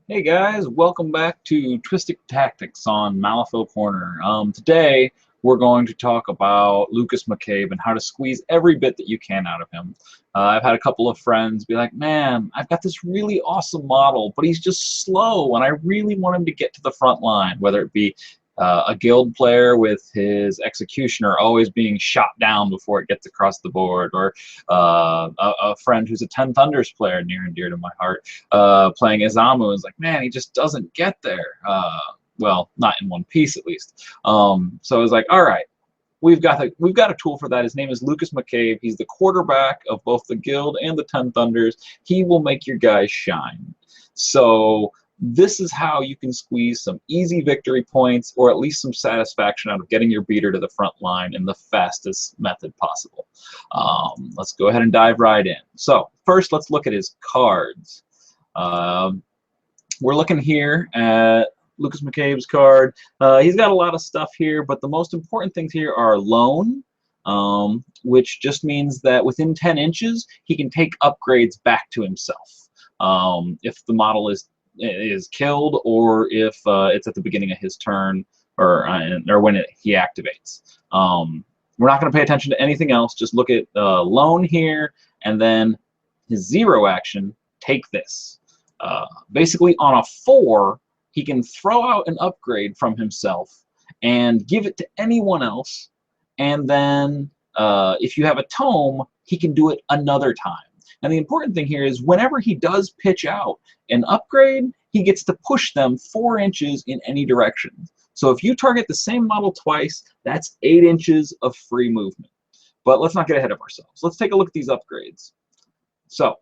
Hey guys, welcome back to Twisted Tactics on Malifaux Corner. Today we're going to talk about Lucas McCabe and how to squeeze every bit that you can out of him. I've had a couple of friends be like, man, I've got this really awesome model, but he's just slow and I really want him to get to the front line, whether it be a guild player with his executioner always being shot down before it gets across the board, or a friend who's a 10 Thunders player near and dear to my heart, playing Izamu is like, man, he just doesn't get there. Well, not in one piece at least. So I was like, all right, we've got a tool for that. His name is Lucas McCabe. He's the quarterback of both the Guild and the 10 Thunders. He will make your guys shine. So this is how you can squeeze some easy victory points, or at least some satisfaction out of getting your beater to the front line in the fastest method possible. Let's go ahead and dive right in. So first, let's look at his cards. We're looking here at Lucas McCabe's card. He's got a lot of stuff here, but the most important things here are loan, which just means that within 10 inches, he can take upgrades back to himself. If the model is killed, or if it's at the beginning of his turn, or when he activates. We're not going to pay attention to anything else. Just look at loan here, and then his 0 action, take this. Basically, on a 4, he can throw out an upgrade from himself and give it to anyone else, and then if you have a tome, he can do it another time. And the important thing here is whenever he does pitch out an upgrade, he gets to push them 4 inches in any direction. So if you target the same model twice, that's 8 inches of free movement. But let's not get ahead of ourselves. Let's take a look at these upgrades. So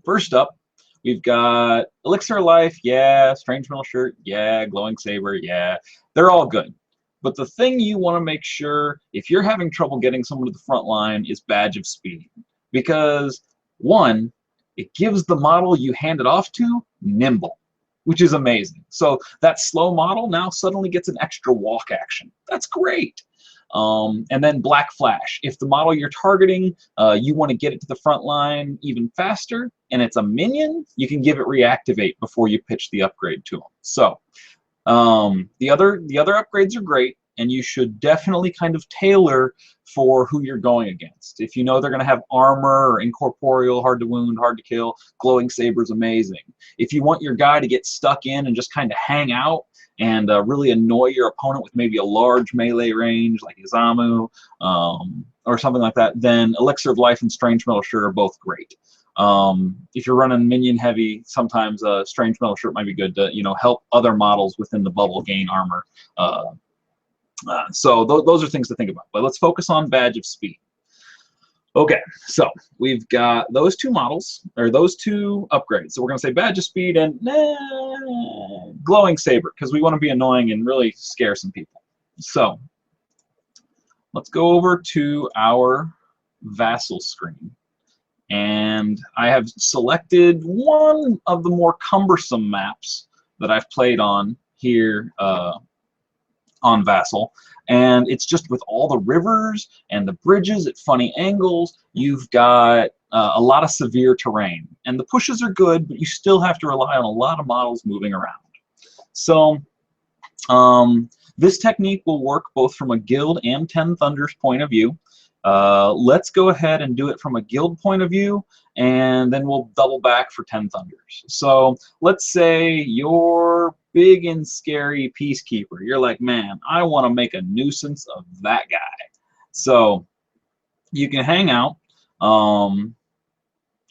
first up, we've got Elixir of Life, yeah. Strange Metal Shirt, yeah. Glowing Saber, yeah. They're all good. But the thing you want to make sure, if you're having trouble getting someone to the front line, is Badge of Speed. Because, one, it gives the model you hand it off to nimble, which is amazing. So that slow model now suddenly gets an extra walk action. That's great. And then Black Flash. If the model you're targeting, you want to get it to the front line even faster, and it's a minion, you can give it Reactivate before you pitch the upgrade to them. So the other upgrades are great, and you should definitely kind of tailor for who you're going against. If you know they're going to have armor or incorporeal, hard to wound, hard to kill, Glowing Saber's amazing. If you want your guy to get stuck in and just kind of hang out and really annoy your opponent with maybe a large melee range like Izamu or something like that, then Elixir of Life and Strange Metal Shirt are both great. If you're running minion heavy, sometimes Strange Metal Shirt might be good to help other models within the bubble gain armor. So those are things to think about. But let's focus on Badge of Speed. Okay, so we've got those 2 models, or those 2 upgrades. So we're going to say Badge of Speed and Glowing Saber, because we want to be annoying and really scare some people. So let's go over to our vassal screen. And I have selected one of the more cumbersome maps that I've played on here on Vassal, and it's just with all the rivers and the bridges at funny angles. You've got a lot of severe terrain, and the pushes are good, but you still have to rely on a lot of models moving around. So this technique will work both from a Guild and 10 Thunders point of view. Let's go ahead and do it from a Guild point of view, and then we'll double back for 10 Thunders. So let's say you're big and scary Peacekeeper. You're like, man, I want to make a nuisance of that guy. So you can hang out, and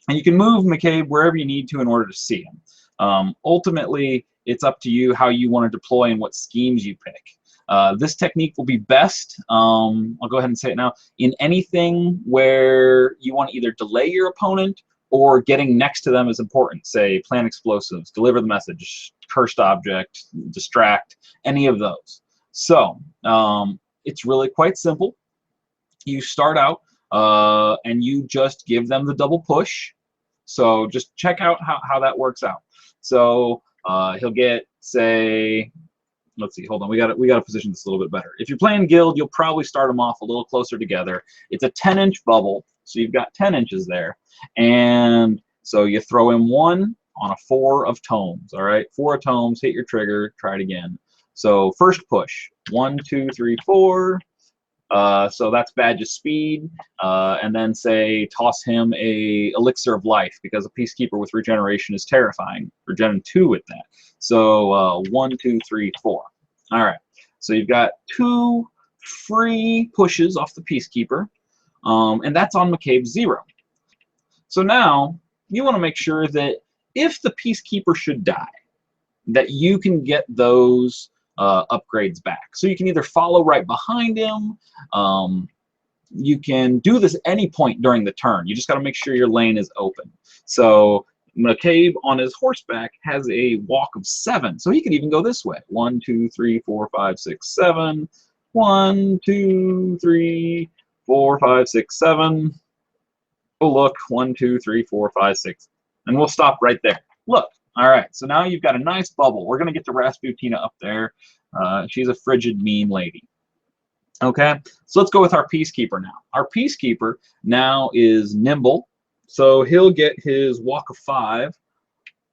you can move McCabe wherever you need to in order to see him. Ultimately, it's up to you how you want to deploy and what schemes you pick. This technique will be best, I'll go ahead and say it now, in anything where you want to either delay your opponent or getting next to them is important. Say, plant explosives, deliver the message, cursed object, distract, any of those. So it's really quite simple. You start out and you just give them the double push. So just check out how that works out. So he'll get, say, let's see, hold on, we got to position this a little bit better. If you're playing Guild, you'll probably start them off a little closer together. It's a 10-inch bubble, so you've got 10 inches there. And so you throw in 1, on a 4 of tomes. All right, 4 of tomes, hit your trigger, try it again. So first push, 1, 2, 3, 4. So that's Badge's speed, and then say toss him a elixir of life, because a peacekeeper with regeneration is terrifying. Regen 2 with that. So 1, 2, 3, 4. All right. So you've got 2 free pushes off the peacekeeper, and that's on McCabe's 0. So now you want to make sure that if the peacekeeper should die, that you can get those upgrades back. So you can either follow right behind him. You can do this at any point during the turn. You just got to make sure your lane is open. So McCabe on his horseback has a walk of 7, so he could even go this way. 1, 2, 3, 4, 5, 6, 7. 1, 2, 3, 4, 5, 6, 7. Oh, look, 1, 2, 3, 4, 5, 6. And we'll stop right there. Look. All right, so now you've got a nice bubble. We're going to get to Rasputina up there. She's a frigid, mean lady. Okay, so let's go with our peacekeeper now. Our peacekeeper now is nimble, so he'll get his walk of 5.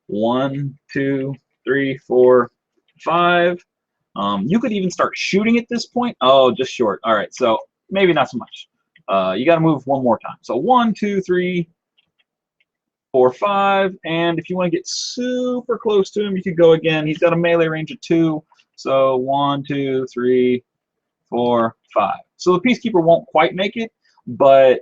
1, 2, 3, 4, 5. You could even start shooting at this point. Oh, just short. All right, so maybe not so much. You got to move one more time. So 1, 2, 3, 4, 5, and if you want to get super close to him, you could go again. He's got a melee range of 2, so 1, 2, 3, 4, 5. So the peacekeeper won't quite make it, but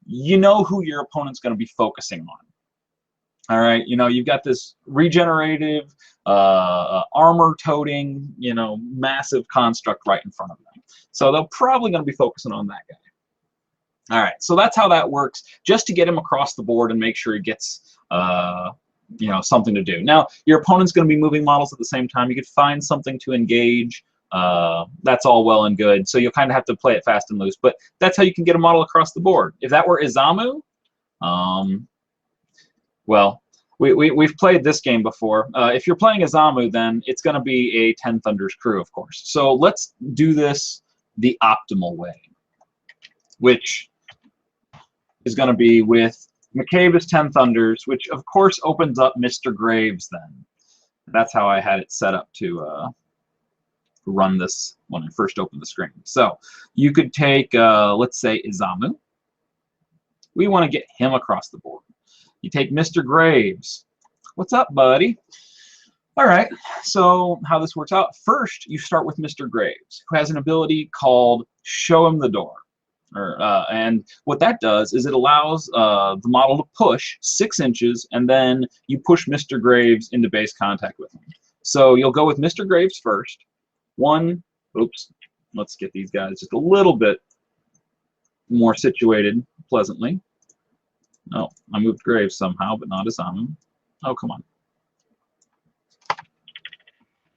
you know who your opponent's going to be focusing on. All right, you know, you've got this regenerative, armor-toting, you know, massive construct right in front of them. So they're probably going to be focusing on that guy. All right, so that's how that works, just to get him across the board and make sure he gets, you know, something to do. Now, your opponent's going to be moving models at the same time. You could find something to engage. That's all well and good. So you'll kind of have to play it fast and loose. But that's how you can get a model across the board. If that were Izamu, well, we've played this game before. If you're playing Izamu, then it's going to be a 10 Thunders crew, of course. So let's do this the optimal way, which is going to be with McCabe's 10 Thunders, which of course opens up Mr. Graves then. That's how I had it set up to run this when I first opened the screen. So you could take, let's say, Izamu. We want to get him across the board. You take Mr. Graves. What's up, buddy? All right, so how this works out. First, you start with Mr. Graves, who has an ability called Show Him the Door. And what that does is it allows the model to push 6 inches, and then you push Mr. Graves into base contact with him. So you'll go with Mr. Graves first. Oops, let's get these guys just a little bit more situated pleasantly. Oh, I moved Graves somehow, but not Izamu. Oh, come on.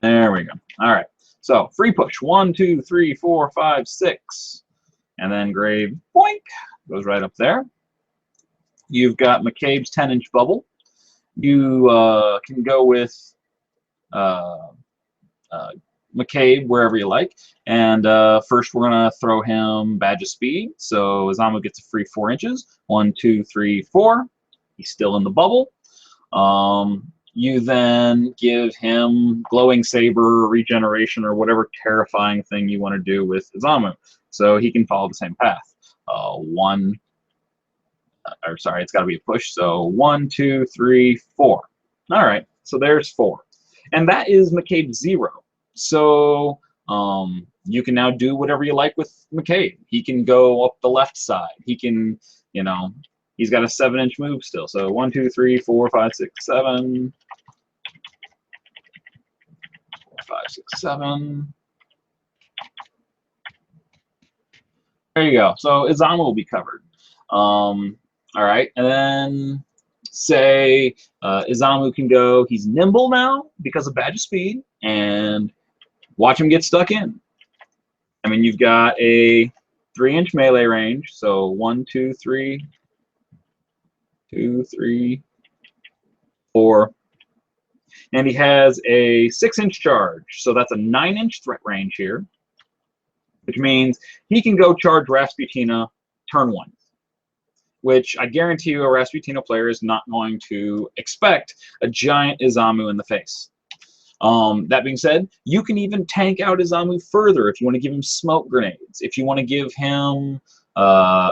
There we go. All right, so free push. 1, 2, 3, 4, 5, 6. And then Grave, boink, goes right up there. You've got McCabe's 10-inch bubble. You can go with McCabe wherever you like. And first we're going to throw him Badge of Speed. So Izamu gets a free 4 inches. 1, 2, 3, 4. He's still in the bubble. You then give him Glowing Saber, Regeneration, or whatever terrifying thing you want to do with Izamu. So he can follow the same path. It's got to be a push. So 1, 2, 3, 4. All right, so there's 4. And that is McCabe's 0. So you can now do whatever you like with McCabe. He can go up the left side. He can, you know, he's got a 7-inch move still. So 1, 2, 3, 4, 5, 6, 7. 4, 5, 6, 7. There you go. So Izamu will be covered. All right, and then say Izamu can go. He's nimble now because of Badge of Speed, and watch him get stuck in. I mean, you've got a 3-inch melee range. So 1, 2, 3, 2, 3, 4. And he has a 6-inch charge. So that's a 9-inch threat range here, which means he can go charge Rasputina turn 1. which I guarantee you a Rasputino player is not going to expect a giant Izamu in the face. That being said, you can even tank out Izamu further if you want to give him smoke grenades, if you want to give him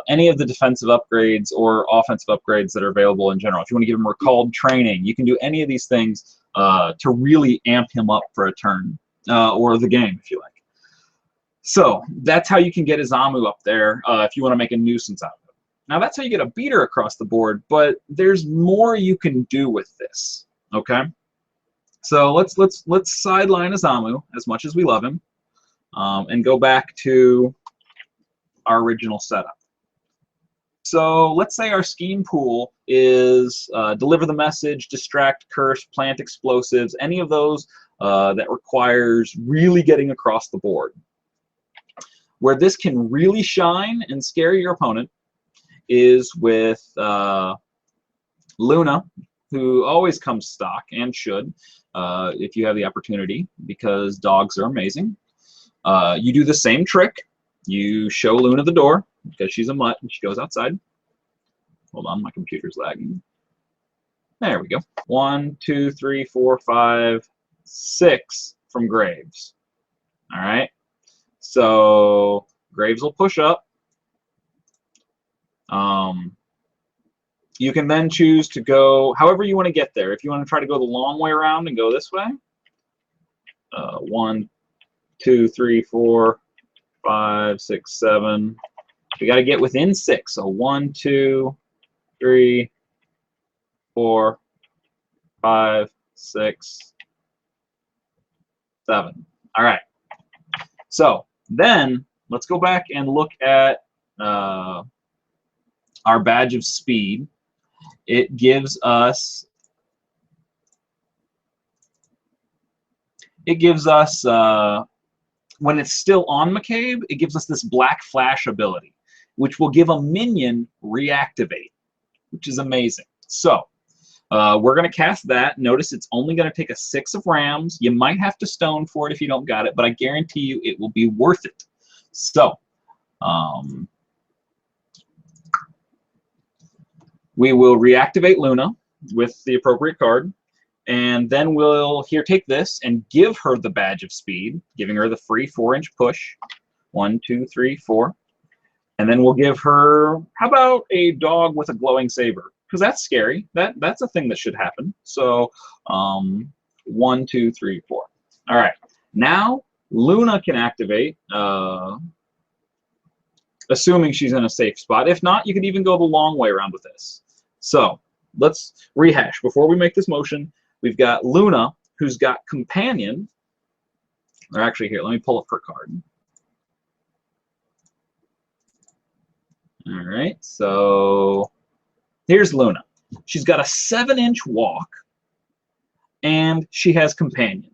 any of the defensive upgrades or offensive upgrades that are available in general. If you want to give him recalled training, you can do any of these things to really amp him up for a turn or the game, if you like. So that's how you can get Izamu up there if you want to make a nuisance out of it. Now that's how you get a beater across the board, but there's more you can do with this. Okay, so let's sideline Izamu as much as we love him, and go back to our original setup. So let's say our scheme pool is deliver the message, distract, curse, plant explosives, any of those that requires really getting across the board. Where this can really shine and scare your opponent is with Luna, who always comes stock and should if you have the opportunity, because dogs are amazing. You do the same trick. You show Luna the door because she's a mutt and she goes outside. Hold on, my computer's lagging. There we go. 1, 2, 3, 4, 5, 6 from Graves. All right. So Graves will push up. You can then choose to go however you want to get there. If you want to try to go the long way around and go this way, 1, 2, 3, 4, 5, 6, 7. We got to get within 6. So 1, 2, 3, 4, 5, 6, 7. All right. So then let's go back and look at our badge of speed. It gives us when it's still on McCabe, it gives us this black flash ability, which will give a minion reactivate, which is amazing. So we're going to cast that. Notice it's only going to take a 6 of Rams. You might have to stone for it if you don't got it, but I guarantee you it will be worth it. So we will reactivate Luna with the appropriate card, and then we'll here take this and give her the badge of speed, giving her the free 4-inch push. 1, 2, 3, 4. And then we'll give her, how about a dog with a glowing saber? Because that's scary. That's a thing that should happen. So 1, 2, 3, 4. All right. Now Luna can activate, assuming she's in a safe spot. If not, you could even go the long way around with this. So let's rehash. Before we make this motion, we've got Luna, who's got Companion. Or actually, here, let me pull up her card. All right, so here's Luna. She's got a 7-inch walk, and she has Companion.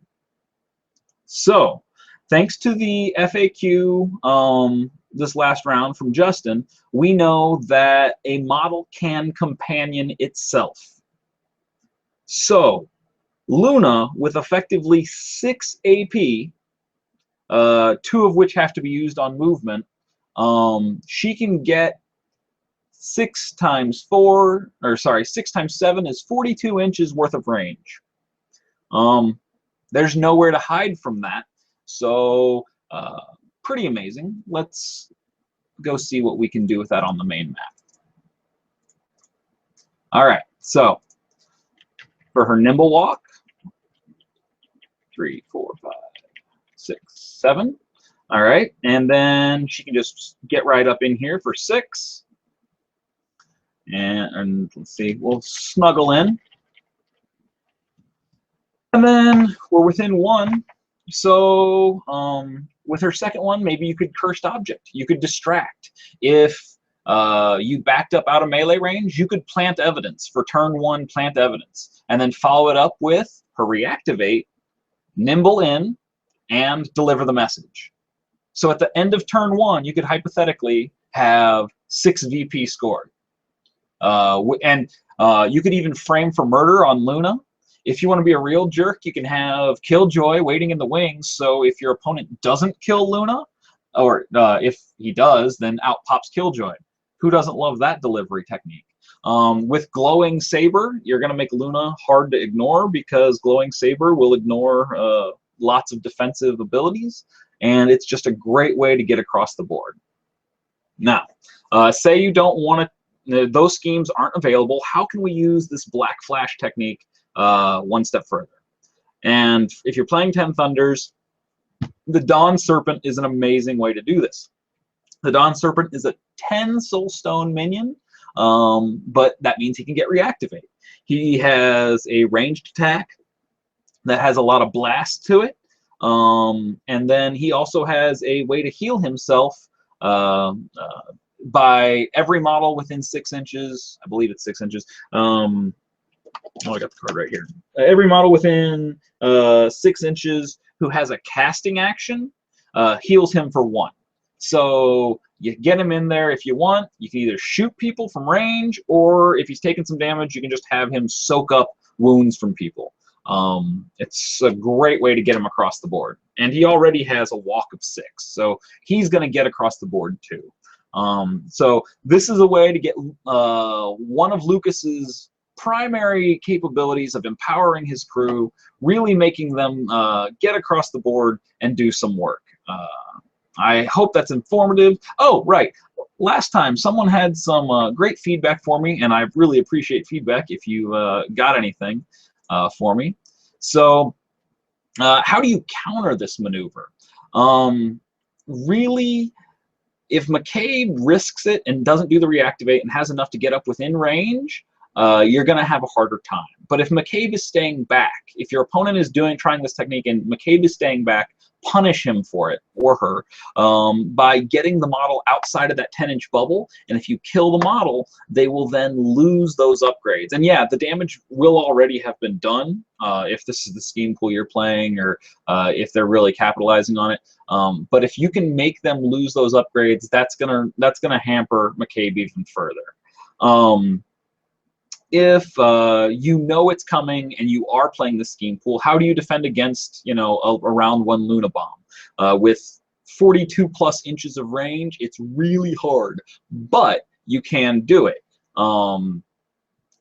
So, thanks to the FAQ this last round from Justin, we know that a model can Companion itself. So, Luna, with effectively 6 AP, 2 of which have to be used on movement, she can get 6 times 4, or sorry, 6 times 7 is 42 inches worth of range. There's nowhere to hide from that, so pretty amazing. Let's go see what we can do with that on the main map. All right, so for her nimble walk, 3, 4, 5, 6, 7. All right, and then she can just get right up in here for 6. And let's see, we'll snuggle in. And then we're within 1. So with her second one, maybe you could Cursed Object. You could Distract. If you backed up out of melee range, you could Plant Evidence for turn 1, Plant Evidence. And then follow it up with her Reactivate, Nimble in, and Deliver the Message. So at the end of turn 1, you could hypothetically have 6 VP scored. And you could even frame for murder on Luna. If you want to be a real jerk, you can have Killjoy waiting in the wings, so if your opponent doesn't kill Luna, or if he does, then out pops Killjoy, Who doesn't love that delivery technique? With Glowing Saber, you're going to make Luna hard to ignore because Glowing Saber will ignore lots of defensive abilities, and it's just a great way to get across the board. Now, say you don't want to, those schemes aren't available, how can we use this Black Flash technique one step further? And if you're playing 10 Thunders, the Dawn Serpent is an amazing way to do this. The Dawn Serpent is a 10 Soulstone minion, but that means he can get reactivated. He has a ranged attack that has a lot of blast to it, and then he also has a way to heal himself by every model within 6 inches. I believe it's 6 inches. Oh, I got the card right here. Every model within 6 inches who has a casting action heals him for 1. So you get him in there if you want. You can either shoot people from range, or if he's taking some damage, you can just have him soak up wounds from people. It's a great way to get him across the board. And he already has a walk of 6, so he's going to get across the board too. So this is a way to get one of Lucas's primary capabilities of empowering his crew, really making them get across the board and do some work. I hope that's informative. Oh, right. Last time, someone had some great feedback for me, and I really appreciate feedback if you got anything for me. So how do you counter this maneuver? Really, if McCabe risks it and doesn't do the reactivate and has enough to get up within range, you're going to have a harder time. But if McCabe is staying back, if your opponent is trying this technique and McCabe is staying back, punish him for it, or her, by getting the model outside of that 10-inch bubble. And if you kill the model, they will then lose those upgrades. And yeah, the damage will already have been done if this is the scheme pool you're playing, or if they're really capitalizing on it. But if you can make them lose those upgrades, that's gonna hamper McCabe even further. If you know it's coming and you are playing the scheme pool, how do you defend against, you know, a round 1 Luna Bomb? With 42+ inches of range, it's really hard, but you can do it. And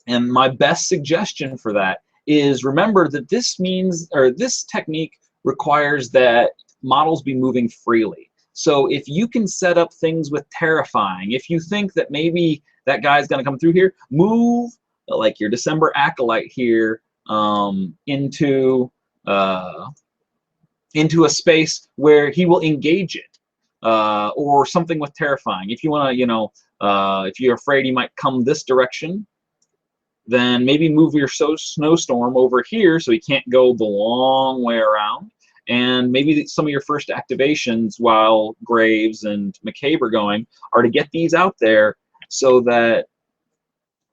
my best suggestion for that is, remember that this technique requires that models be moving freely. So if you can set up things with Terrifying, if you think that maybe that guy's going to come through here, move like your December Acolyte here into a space where he will engage it, or something with Terrifying. If you want to, you know, if you're afraid he might come this direction, then maybe move your Snowstorm over here so he can't go the long way around. And maybe some of your first activations while Graves and McCabe are going are to get these out there so that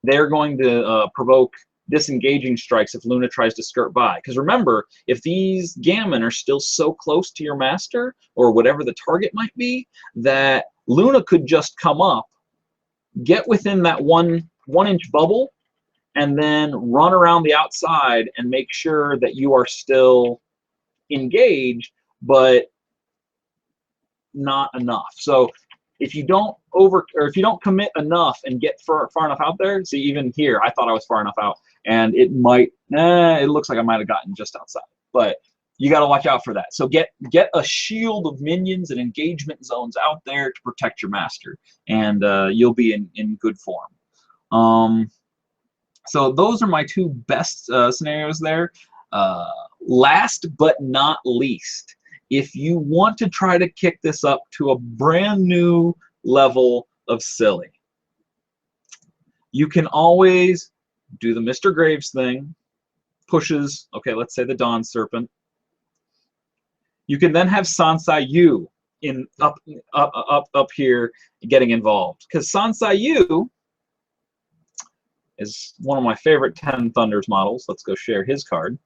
they're going to provoke disengaging strikes if Luna tries to skirt by. Because remember, if these Gammon are still so close to your master, or whatever the target might be, that Luna could just come up, get within that one inch bubble, and then run around the outside and make sure that you are still engaged, but not enough. So if you don't commit enough and get far enough out there, see, even here, I thought I was far enough out, and it looks like I might have gotten just outside. But you got to watch out for that. So get a shield of minions and engagement zones out there to protect your master, and you'll be in good form. So those are my 2 best scenarios there. Last but not least, if you want to try to kick this up to a brand new level of silly, you can always do the Mr. Graves thing, pushes, okay, let's say the Dawn Serpent. You can then have Sansai Yu up here getting involved, because Sansai Yu is one of my favorite 10 Thunders models. Let's go share his card.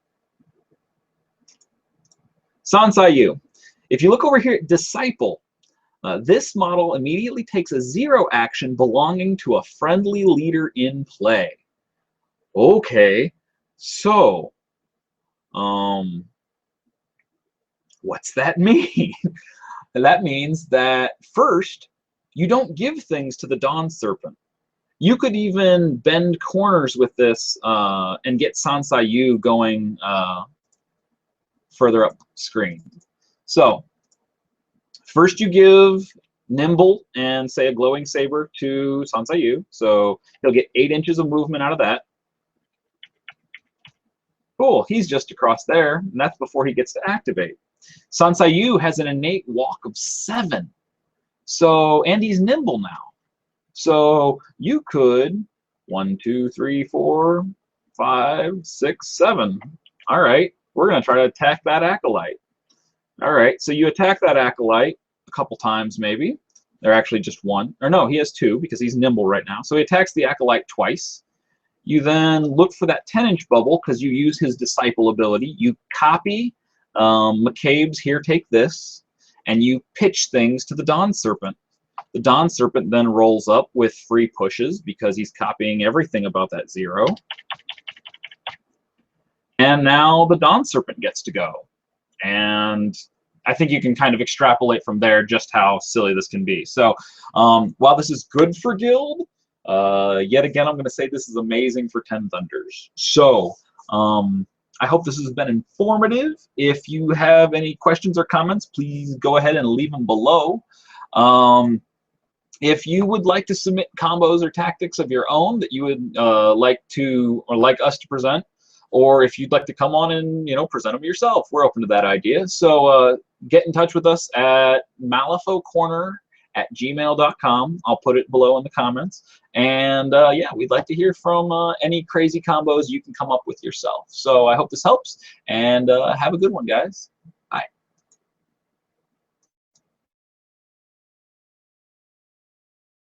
Sansai Yu. If you look over here at Disciple, this model immediately takes a 0 action belonging to a friendly leader in play. Okay, so what's that mean? That means that first, You don't give things to the Dawn Serpent. You could even bend corners with this and get Sansai Yu going further up screen. So first you give Nimble and say a glowing saber to Sansai Yu. So he'll get 8 inches of movement out of that. Cool, he's just across there, and that's before he gets to activate. Sansai Yu has an innate walk of 7. So, and he's nimble now. So you could 1, 2, 3, 4, 5, 6, 7. All right, we're going to try to attack that acolyte. All right, so you attack that acolyte a couple times maybe. They're actually just 1. Or no, he has 2 because he's nimble right now. So he attacks the acolyte twice. You then look for that 10-inch bubble because you use his disciple ability. You copy McCabe's here, take this, and you pitch things to the Dawn Serpent. The Dawn Serpent then rolls up with free pushes because he's copying everything about that 0. And now the Dawn Serpent gets to go. And I think you can kind of extrapolate from there just how silly this can be. So while this is good for Guild, yet again, I'm going to say this is amazing for 10 Thunders. So I hope this has been informative. If you have any questions or comments, please go ahead and leave them below. If you would like to submit combos or tactics of your own that you would like us to present, or if you'd like to come on and present them yourself, we're open to that idea. So get in touch with us at MalifauxCorner@gmail.com. I'll put it below in the comments. And yeah, we'd like to hear from any crazy combos you can come up with yourself. So I hope this helps, and have a good one, guys.